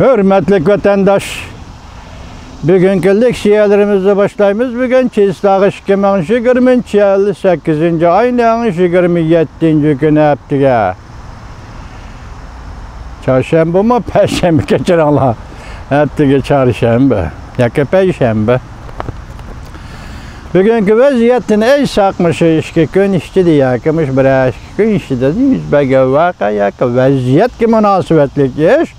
Hürmetli vatandaş, bugünkü leksiyalarımızı başlayımız. Bugün Çislağı 2028 ayının 27. günü haftiga. Çarşamba mı? Perşembe geçer Allah. Haftiga çarşamba. Yaka perşembe. Bugünkü vaziyetin ey sakmışı işki gün işçi de yakmış bir işki gün işçi de yüzbege vaka yaka vaziyet ki münasibetlik iş.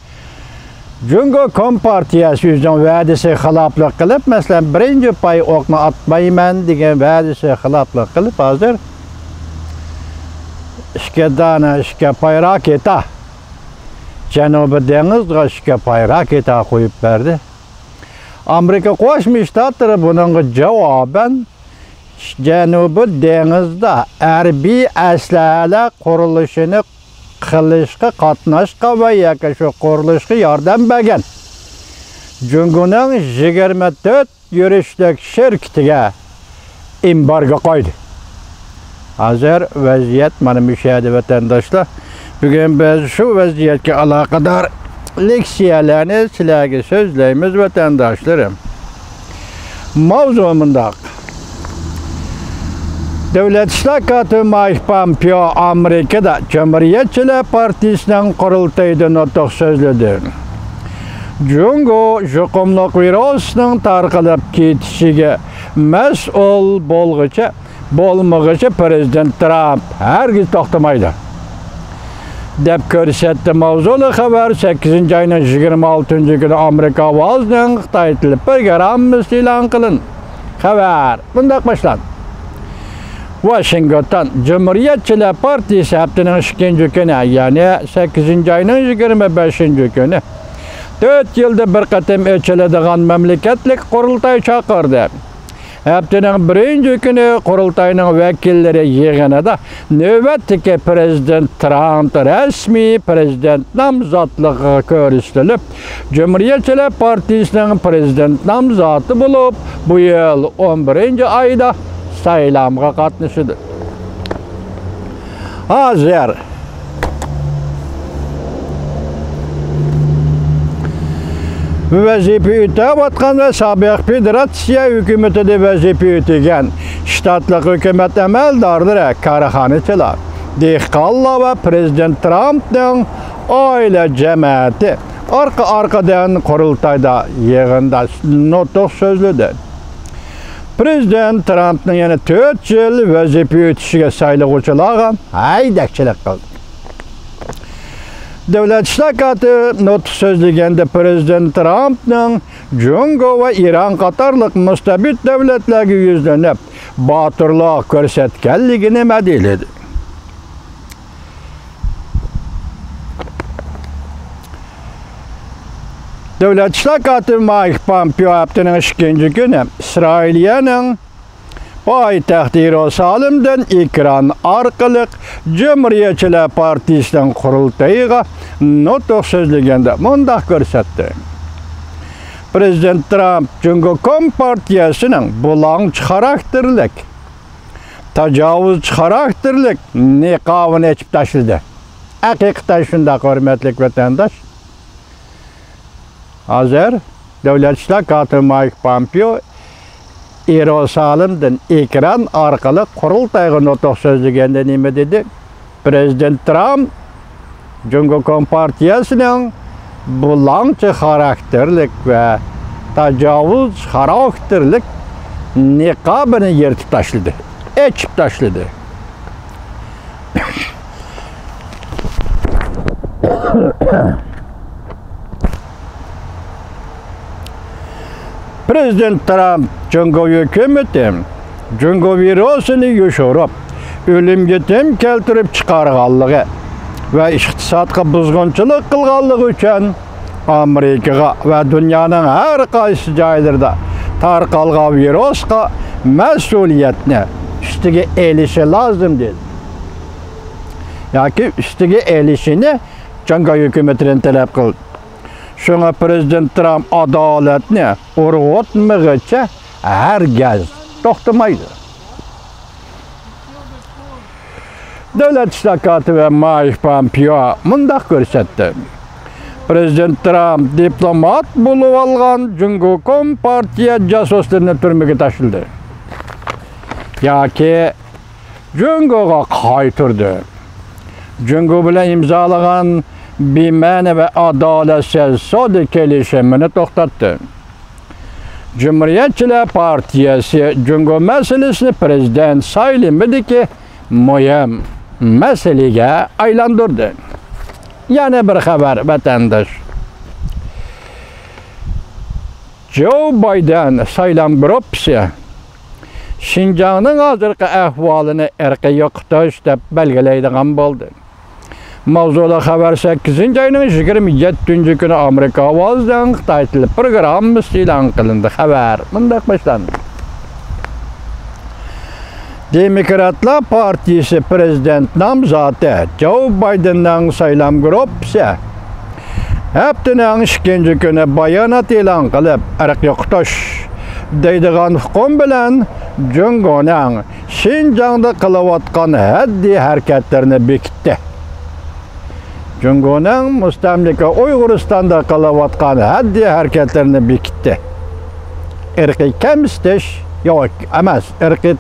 Cungo Kompartiyası yüzden vədisi xilaplık kılıp, mesela birinci pay okma atmayman degan vədisi xilaplık kılıp hazır işke dana işke pay raketa Janubi dengizga işke pay raketa koyup verdi. Amerika Qo'shma Shtatlari bunun cevaben Janubi dengizde harbiy aslahalar qurilishini qilishga qatnashga va yoki shu qurilishga yordam bergan Jungoning 24 yurishlik shirkatiga embargo qo'ydi. Hozir vaziyat mana bu yerda vatandoshlar. Bugun biz shu vaziyatga aloqador leksiyalarni sizlarga so'zlaymiz vatandoshlarım. Mavzu bundoq. Devlet İşleri Mike Pompeo Amerika'da Cumhuriyetçiler Partisi'nin kurultayında nutq so'zladi. Jungo yuqumliq virusining tarqalib ketishiga mas'ul bo'lmag'icha Prezident Trump hargiz to'xtamaydi deb ko'rsatdi. Mavzuli xabar 8 ayning 26 kuni Amerika ovozining Xitoy tili programmasi e'lon qilindi. Xabar bundoq boshlandi. Washington Cumhuriyetçiler Partisi haftanın 2. günü, yani 8 ayının 25. günü 4 yılda bir qatam o'chiladigan memleketlik qurultay chaqirdi. Haftanın 1. günü qurultayning vakillari yig'inida navbatdagi Prezident Trump rasmiy prezident nomzodligi ko'rsatilib, Cumhuriyetçiler Partisining prezident nomzodi bo'lib, bu yil 11 ayda saylamga qatnashdi. Hozir vazifa o'tayotgan va sobiq federatsiya hukumatida vazifa o'tagan shtatlik hukumat amaldorlari, korxonachilar, dehqonlar va Prezident Trumpning oila jamiyati orqa-orqadan qurultayda yig'inda nutq so'zladi. Prezident Trump'ның yana 4 yil vazifa o'tishiga saylovchilarga haydakchilik qildi. Devlet İşleri nutq so'zlaganda Prezident Trump'ның Jungo va Iran qatorliq mustabid davlatlarga yuzlanib, botirlik ko'rsatganligini madhiyaladi. Devlet İşleri Mike Pompeo haftanın 2. günü İsrail'in poytaxti Yerusalim'den ekran orqali Cumhuriyetçiler Partisi'nin qurultayiga nutq so'zlaganda mundaq ko'rsatdi. Prezident Trump Jungo Kompartiyasining bulanç xarakterlik, tajovuzchi xarakterlik niqobini yechib tashladi. Haqiqatan shunday, hurmatli vatandosh. Hozir Devlet İşleri Mike Pompeo Yerusalim'den ekran orqali qurultayga nutq so'zlaganda nima dedi? Prezident Trump Jungo Kompartiyasining bulanç xarakterlik va tajovuz xarakterlik niqobini yirtib tashladi, echib tashladi. Prezident Trump Jungo hukumati Jungo virusini yushirib, o'limga tim keltirib chiqarganligi va iqtisodga buzg'unchilik qilganligi uchun Amerikaga va dunyoning har qaysi joylarida tarqalgan virusga mas'uliyatni ustiga elishi lozim dedi. Yoki ustiga elishini Jungo hukumatidan talab qildi. Şuna Prezident Trump adaletini urg'utmaguncha hargiz to'xtamaydi. Devlet İşleri ve Mike Pompeo mundaq ko'rsatdi. Prezident Trump diplomat bulup algan Cungo Kompartiya jasuslarını türmege taşıldı. Yaki Cungo'ga kaytırdı. Cungo bilen imzalagan Bimane ve Adaletsiz Sodi kelişimini toxtattı. Cumhuriyetçiler Partiyası Cungo meselesini prezident sayılmadaki mühim meseleye aylandırdı. Yani bir haber vatandaş. Joe Biden sayılan grupsi Şinjan'ın hazırki ahvalını erki yoqtaş dep belgeleydiğen boldu. Mavzuda haber 8. ayının 27. günü Amerika avazdan Xitay tili programı ilan kılındı. Haber mındak başlandı. Demokratlar Partisi prezident namzatı Joe Biden'dan sayılan grupsi heptinin 2. günü bayanat ilan kılıp erki yoqtaş deydiğen hukum bilen Cungo'nun Şinjan'da kılıvatkan haddi hareketlerini bekitdi. Cungo'nun müstemlike Uyguristan'da kılıvatkan haddi hareketlerini bekitdi. Irqi kemstiş yok emas, irqi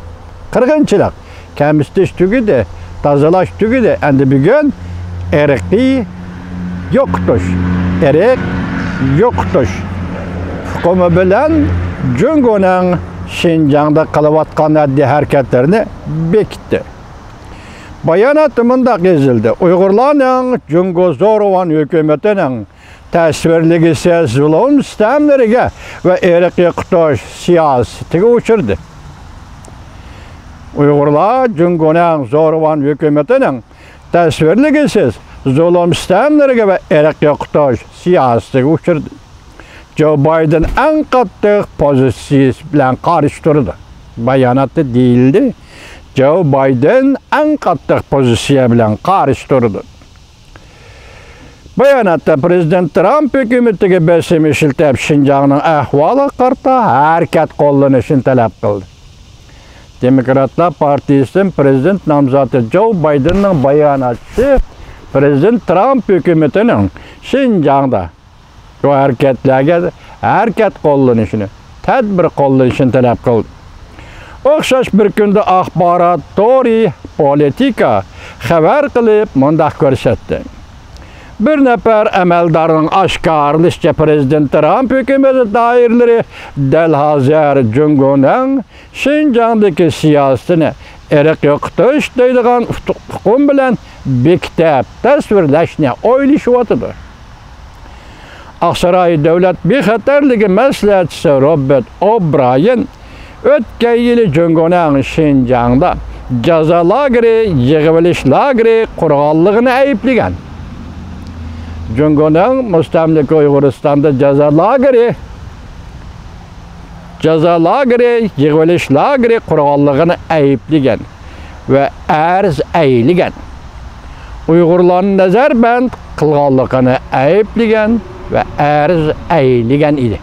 kırgınçılık kemstiş tügüdü, tazalaş tügüdü. Endi bugün irqi yoktuş, irq yoktuş. Hukumu bilen Cungo'nun Şinjan'da kılıvatkan haddi hareketlerini bekitdi. Bayanatımında gezildi. Uygurlarının Cungo Zorluğun hükümetinin tasvirligisi zulüm sistemlerine ve erki kutuş siyasetine uçurdu. Uygurlar Cungo'nun Zorluğun hükümetinin tasvirligisi zulüm sistemlerine ve erki kutuş siyasetine uçurdu. Joe Biden en katı pozisyonu bilen karıştırdı. Bayanatı değildi. Joe Biden en katı pozisyon bilen karıştırdı. Bayanatta Prezident Trump hükümetine besim işiltip Şinjan'ın ahvalı karta hareket kollanışını talep kıldı. Demokratlar Partisi'nin prezident namzatı Joe Biden'ın bayanatçı Prezident Trump hükümetinin Şinjan'da o hareketlerine hareket kollanışını, tedbir kollanışını talep kıldı. Oxşaş bir günde axbarat, tori, politika haber kılıp mındak görsetdi. Bir nefer emeldarın aşkarlışça Prezident Trump hükümeti dairleri delhazır Cungo'nun Şinjan'daki siyasetini erki yoqtuş deydiğen hukum bilen bektep tasvirleşine oyluşuvatıdı. Aksaray Devlet Bexatarligi Maslahatçısı Robert O'Brien ötken yılı Cungo'nun Şinjan'da jaza lageri, yığıvılış lageri kurallığını ayıplagan. Cungo'nun müstemlike Uyguristan'da jaza lageri, yığıvılış lageri kurallığını ayıplagan ve arz ayligan. Uygurların nazarband kılganlığını ayıplagan ve arz ayligan idi.